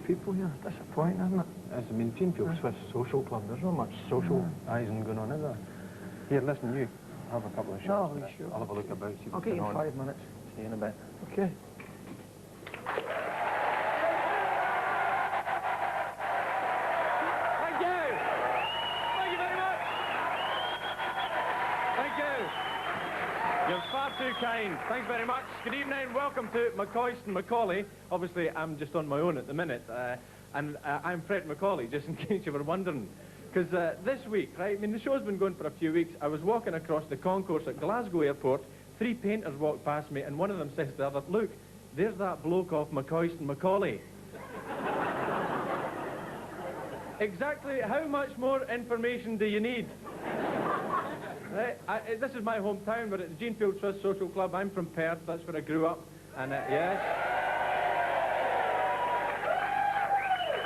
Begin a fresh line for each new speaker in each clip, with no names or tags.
people here. Disappointing, isn't it?
As I mean, Jeanfield Swifts social club, there's not much socialising going on, is there? Here, listen, you have a couple of shots.
No, sure.
I'll have a look about, see
I'll
what's
get
going
you
on.
5 minutes.
See you in a bit.
Okay.
Thank you! Thank you very much! Thank you! You're far too kind. Thanks very much. Good evening. Welcome to McCoist and MacAulay. Obviously, I'm just on my own at the minute. And I'm Fred MacAulay, just in case you were wondering. Because this week, right, I mean, the show's been going for a few weeks. I was walking across the concourse at Glasgow Airport. 3 painters walked past me, and one of them says to the other, look, there's that bloke off McCoist and MacAulay. Exactly how much more information do you need? Right, this is my hometown. We're at the Jeanfield Swifts Social Club. I'm from Perth. That's where I grew up. And yes.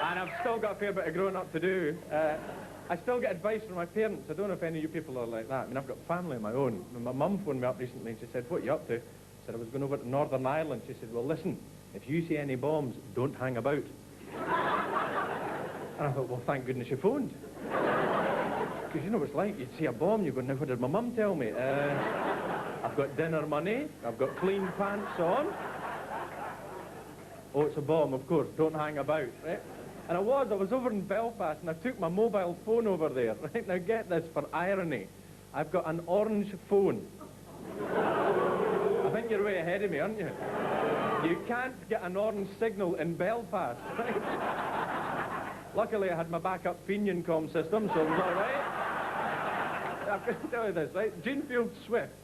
And I've still got a fair bit of growing up to do. I still get advice from my parents. I don't know if any of you people are like that. I mean, I've got family of my own. My mum phoned me up recently and she said, what are you up to? I said, I was going over to Northern Ireland. She said, well, listen, if you see any bombs, don't hang about. And I thought, well, thank goodness you phoned. Because you know what it's like. You'd see a bomb, you go, now what did my mum tell me? I've got dinner money, I've got clean pants on. Oh, it's a bomb, of course, don't hang about, right? And I was over in Belfast, and I took my mobile phone over there, right? Now get this, for irony. I've got an orange phone. I think you're way ahead of me, aren't you? You can't get an orange signal in Belfast, right? Luckily, I had my backup Feniancom system, so it was all right. I'm going to tell you this, right? Jeanfield Swifts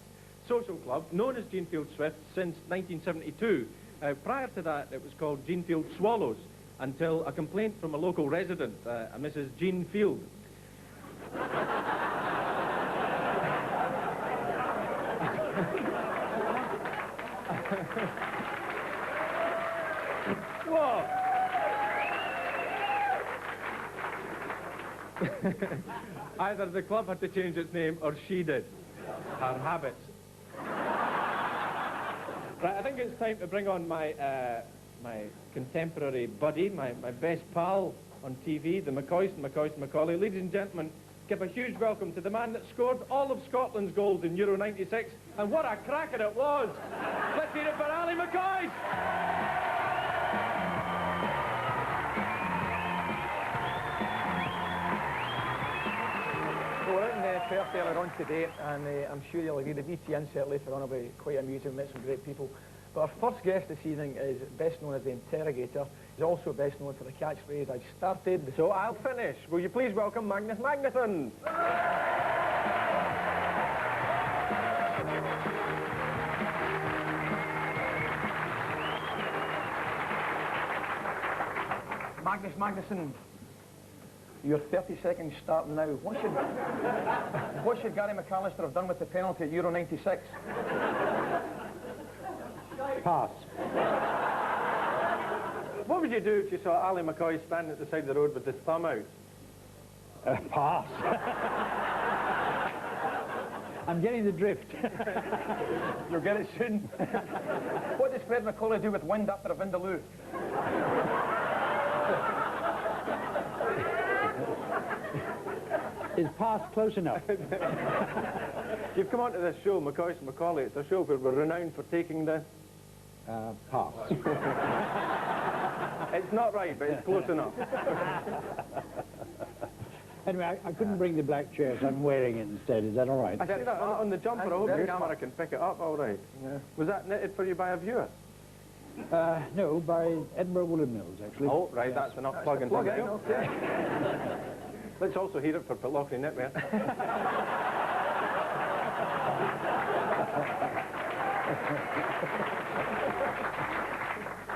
Social Club, known as Jeanfield Swifts since 1972. Prior to that, it was called Jeanfield Swallows, until a complaint from a local resident, a Mrs. Jeanfield. Whoa! Either the club had to change its name or she did. Her habits. Right, I think it's time to bring on my my contemporary buddy, my best pal on TV, the McCoist and MacAulay. Ladies and gentlemen, give a huge welcome to the man that scored all of Scotland's goals in Euro 96, and what a cracker it was! Let's hear it for Ali McCoist!
We're out in Perth earlier on today, and I'm sure you'll agree the VT insert later on will be quite amusing. We met some great people. But our first guest this evening is best known as the Interrogator. He's also best known for the catchphrase, I've started, so I'll finish. Will you please welcome Magnus Magnusson? Magnus Magnusson. Your 30 seconds starting now. What should Gary McAllister have done with the penalty at Euro 96?
Pass.
What would you do if you saw Ali McCoy standing at the side of the road with his thumb out?
Pass. I'm getting the drift.
You'll get it soon. What does Fred MacAulay do with wind after a Vindaloo?
Is pass close enough?
You've come onto this show, McCoist and MacAulay. It's a show where we're renowned for taking the...
Pass.
It's not right, but it's close enough.
Anyway, I couldn't bring the black chairs. I'm wearing it instead. Is that all right?
I see that on the jumper. I hope the camera can pick it up all right.
Yeah.
Was that knitted for you by a viewer?
No, by Edinburgh Woolen Mills, actually.
Oh, right,
Yes.
that's enough plug-in.
Okay.
Let's also hear it for Pitlochry Knitwear.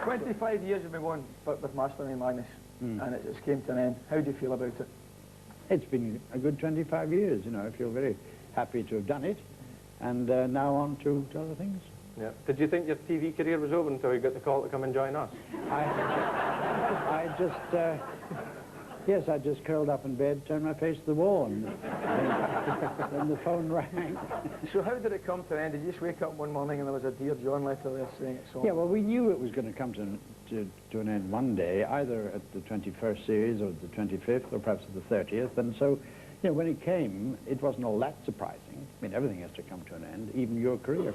25 years have been going with Master and Magnus, and it just came to an end. How do you feel about it?
It's been a good 25 years, you know. I feel very happy to have done it. And now on to other things.
Yeah. Did you think your TV career was over until you got the call to come and join us?
I just, yes, I just curled up in bed, turned my face to the wall, and then the phone rang.
So how did it come to an end? Did you just wake up one morning and there was a Dear John letter there saying it's on?
Yeah, well, we knew it was going to come to to an end one day, either at the 21st series or the 25th or perhaps at the 30th. And so, you know, when it came, it wasn't all that surprising. I mean, everything has to come to an end, even your career.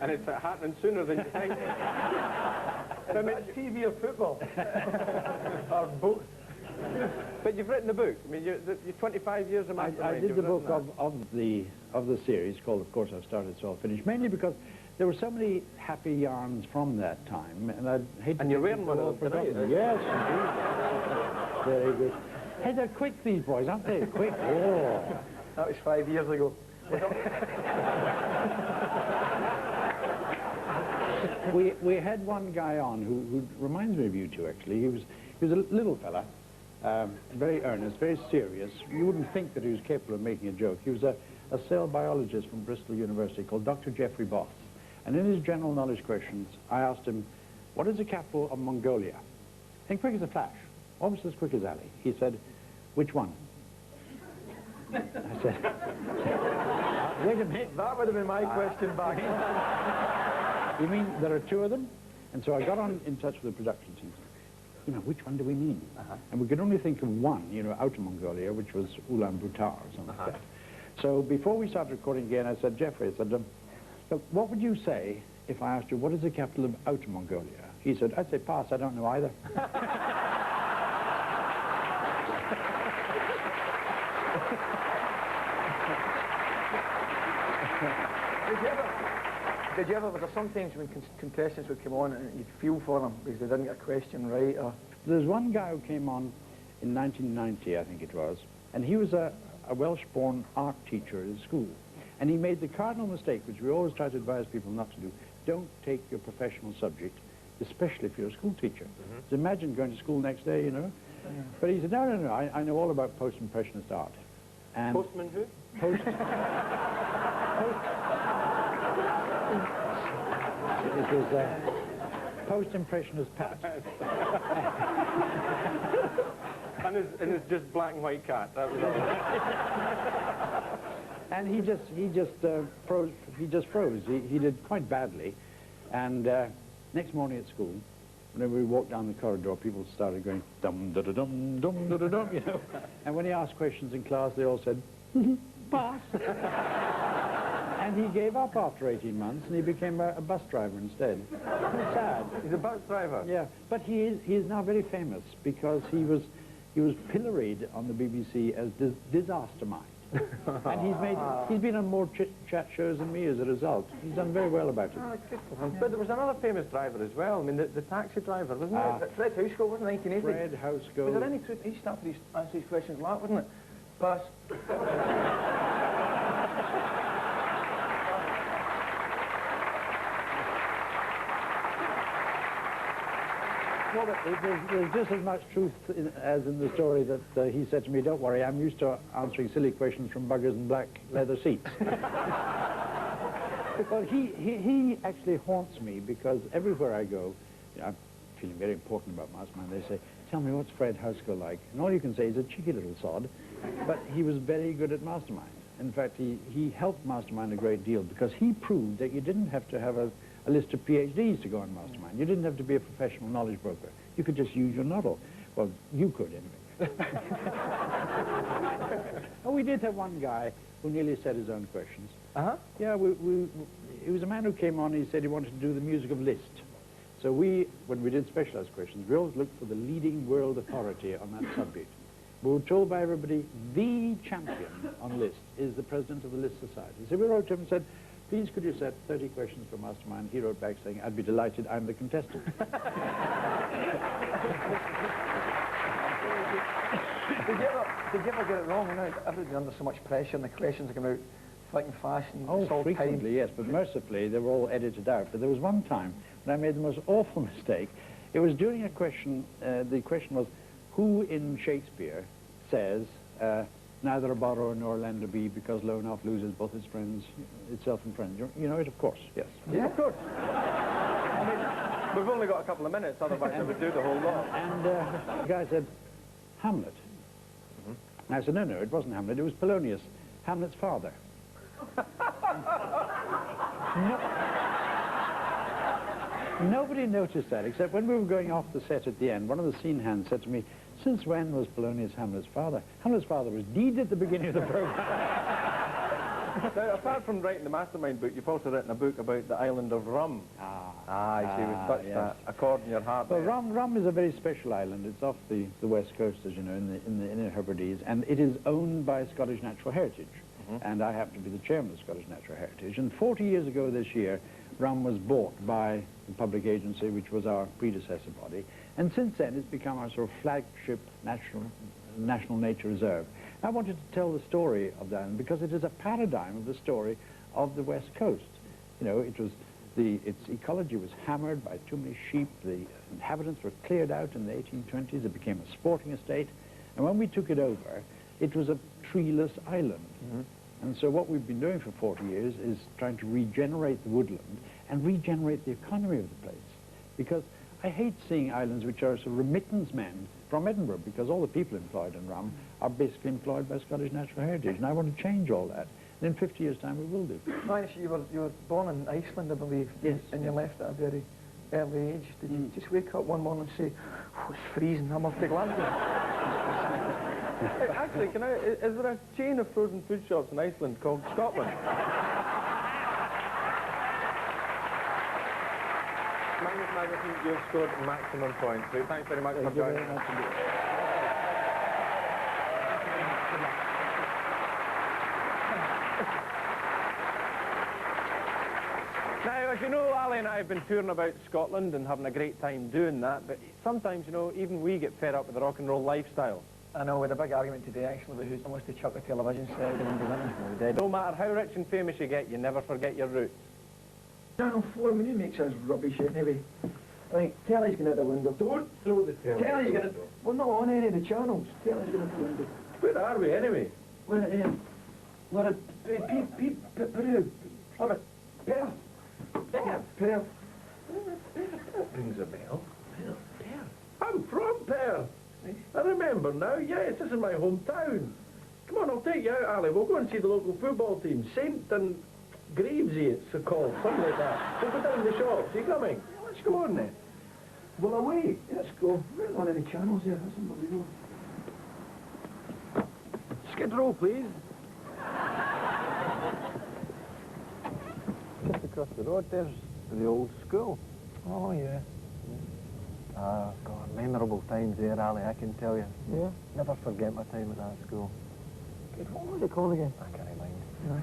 And it's happening sooner than you think.
I mean, TV or football? Or both?
But you've written a book. I mean, you're 25 years of Mastermind.
I did the book of the series called, of course, I've Started, So I'll Finish, mainly because there were so many happy yarns from that time, and I'd hate to...
And you're wearing one of them tonight.
Yes, indeed. Very good. Hey, they're quick, these boys, aren't they? Quick. Oh.
That was 5 years ago.
We had one guy on who reminds me of you two, actually. He was a little fella, very earnest, very serious. You wouldn't think that he was capable of making a joke. He was a cell biologist from Bristol University called Dr. Geoffrey Boss. And in his general knowledge questions, I asked him, what is the capital of Mongolia? Think quick as a flash, almost as quick as Ali. He said, which one? I said, wait a minute.
That would have been my question back.
You mean there are two of them? And so I got in touch with the production team. You know, which one do we mean? And we could only think of one, you know, Outer Mongolia, which was Ulaanbaatar or something like that. So before we started recording again, I said, Geoffrey, I said, look, what would you say if I asked you, what is the capital of Outer Mongolia? He said, I'd say pass, I don't know either.
Did you ever, was there sometimes when contestants would come on and you'd feel for them because they didn't get a question right? Or
There's one guy who came on in 1990, I think it was, and he was a Welsh-born art teacher at school. And he made the cardinal mistake, which we always try to advise people not to do. Don't take your professional subject, especially if you're a school teacher. So imagine going to school next day, you know. But he said, no, I know all about post-impressionist art. And
Postman who?
It was post-impressionist Pat.
And it's just black and white cat. That was all.
And he just froze. He just froze. He did quite badly. And next morning at school, whenever we walked down the corridor, people started going dum da da dum dum da da dum, you know. And when he asked questions in class, they all said, pass. And he gave up after 18 months, and he became a bus driver instead. It's sad.
He's a bus driver.
Yeah, but he is now very famous because he was pilloried on the BBC as Disaster Mind. And he's been on more chat shows than me as a result. He's done very well about it.
Oh, good for him. But there was another famous driver as well. I mean, the taxi driver, wasn't it?
Fred Housego, wasn't it, 1980?
Fred Housego.
Was there any truth? He started to answer these questions like that, wasn't it? Pass.
Well, there's just as much truth as in the story that he said to me, don't worry, I'm used to answering silly questions from buggers in black leather seats. Well, he actually haunts me because everywhere I go, you know, I'm feeling very important about Mastermind. They say, tell me, what's Fred Housego like? And all you can say is a cheeky little sod, but he was very good at Mastermind. In fact, he helped Mastermind a great deal because he proved that you didn't have to have a list of PhDs to go on Mastermind. You didn't have to be a professional knowledge broker. You could just use your noddle. Well, you could, anyway. Oh, we did have one guy who nearly said his own questions. Yeah, he was a man who came on, he said he wanted to do the music of Liszt. So when we did specialized questions, we always looked for the leading world authority on that subject. We were told by everybody, the champion on Liszt is the president of the Liszt Society. So we wrote to him and said, please could you set 30 questions for Mastermind? He wrote back saying, I'd be delighted, I'm the contestant.
Did you ever get it wrong? You know, everybody's under so much pressure and the questions are coming out thick and fast and it's all
frequently,
time.
yes, but mercifully they were all edited out. But there was one time when I made the most awful mistake. It was during a question, the question was, who in Shakespeare says, neither a borrower nor a lender be, because loan off loses both its friends, itself and friends. You know it, of course, yes.
Yeah, of course.
I mean, we've only got a couple of minutes, otherwise I would do the whole lot.
And the guy said, Hamlet. And I said, no, it wasn't Hamlet, it was Polonius, Hamlet's father. Nobody noticed that, except when we were going off the set at the end, one of the scene hands said to me, since when was Polonius Hamlet's father? Hamlet's father was dead at the beginning of the program.
Now, apart from writing the Mastermind book, you've also written a book about the island of Rum. I see, we've touched that. A chord in your heart.
Well, Rum is a very special island. It's off the west coast, as you know, in the Hebrides, and it is owned by Scottish Natural Heritage. And I happen to be the chairman of Scottish Natural Heritage. And 40 years ago this year, Rum was bought by the public agency, which was our predecessor body. And since then, it's become our sort of flagship national nature reserve. I wanted to tell the story of that because it is a paradigm of the story of the West Coast. You know, its ecology was hammered by too many sheep. The inhabitants were cleared out in the 1820s. It became a sporting estate. And when we took it over, it was a treeless island. And so what we've been doing for 40 years is trying to regenerate the woodland and regenerate the economy of the place. Because I hate seeing islands which are sort of remittance men from Edinburgh, because all the people employed in Rum are basically employed by Scottish Natural Heritage, and I want to change all that. And in 50 years' time, we will do.
Magnus, you were born in Iceland, I believe.
Yes.
And you left at a very early age. Did you just wake up one morning and say, oh, it's freezing, I'm off to Glasgow?
Actually, is there a chain of frozen food shops in Iceland called Scotland? Magnus Magnusson, you've scored maximum points. So thanks very much for joining us. Now, as you know, Ali and I have been touring about Scotland and having a great time doing that, but sometimes, you know, even we get fed up with the rock and roll lifestyle.
I know, we had a big argument today, actually, about who's supposed to chuck a television set and the winner.
No matter how rich and famous you get, you never forget your roots.
Channel 4, I mean, who makes us rubbish anyway? Right, telly's going out the window.
Don't throw the telly.
Telly's going to... We're not on any of the channels. Telly's going out the window.
Where are we anyway?
We're at, Peru. I'm at Perth. Perth.
That rings a bell. Perth. I'm from Perth. I remember now. Yes, this is my hometown. Come on, I'll take you out, Ali. We'll go and see the local football team. St. and Gravesy, it's called. Something like that. We'll go down the shops. Are you coming? Yeah, let's go on then.
Well, away. Let's go. We're not on any channels here. That's unbelievable.
Skid row, please.
Just across the road, there's the old school.
Oh, yeah.
Ah, God, memorable times there, Ali, I can tell you.
Yeah?
Never forget my time at that school.
What was it called again?
I can't mind.
No.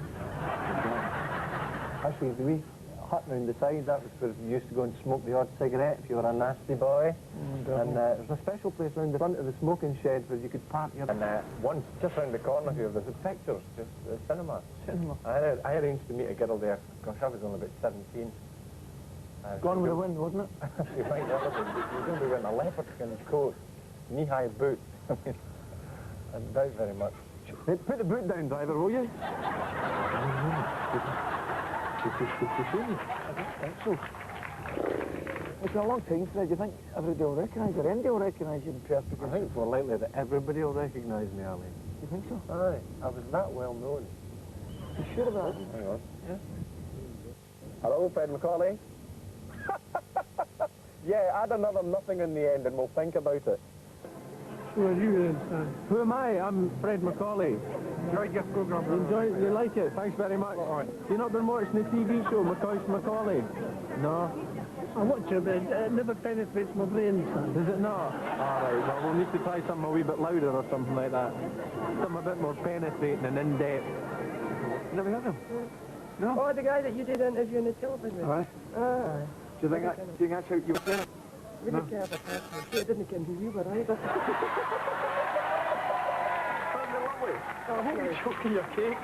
Actually, the wee hut round the side, that was where you used to go and smoke the odd cigarette if you were a nasty boy. And there's a special place round the front of the smoking shed where you could park your... And once, just round the corner here, there's a pictures, just the cinema.
Cinema.
I arranged to meet a girl there. Gosh, I was only about 17.
Gone with the wind, wasn't it?
She might never be. You're going to be wearing a leopard skin coat, knee-high boots. I doubt very much. Hey, put the boot down, driver, will you? I don't think so.
It's been a long time, Fred. Do you think everybody will recognise you, or anybody will recognise you in Perth?
I think it's more likely that everybody will recognise me, Ali.
You think so?
Aye, I was that well known.
You sure about that?
Hang on. Yeah. Hello, Fred MacAulay. Yeah, add another nothing in the end and we'll think about it.
Who are you then, son?
Who am I? I'm Fred MacAulay.
Enjoyed your programme.
You like it? Thanks very much. You not been watching the TV show McCoist and MacAulay? No. I watch it, but it never penetrates my brain, son.
Does it not? Alright, well we'll need to try something a wee bit louder or something like that. Something a bit more penetrating and in-depth. You never heard him? No?
Oh, the guy that you did interview on the television.
Aye.
Aye.
Do you think that's how you were saying it?
We didn't care about that. Sure, didn't care who you were either.
Oh, I hope you're choking your cake.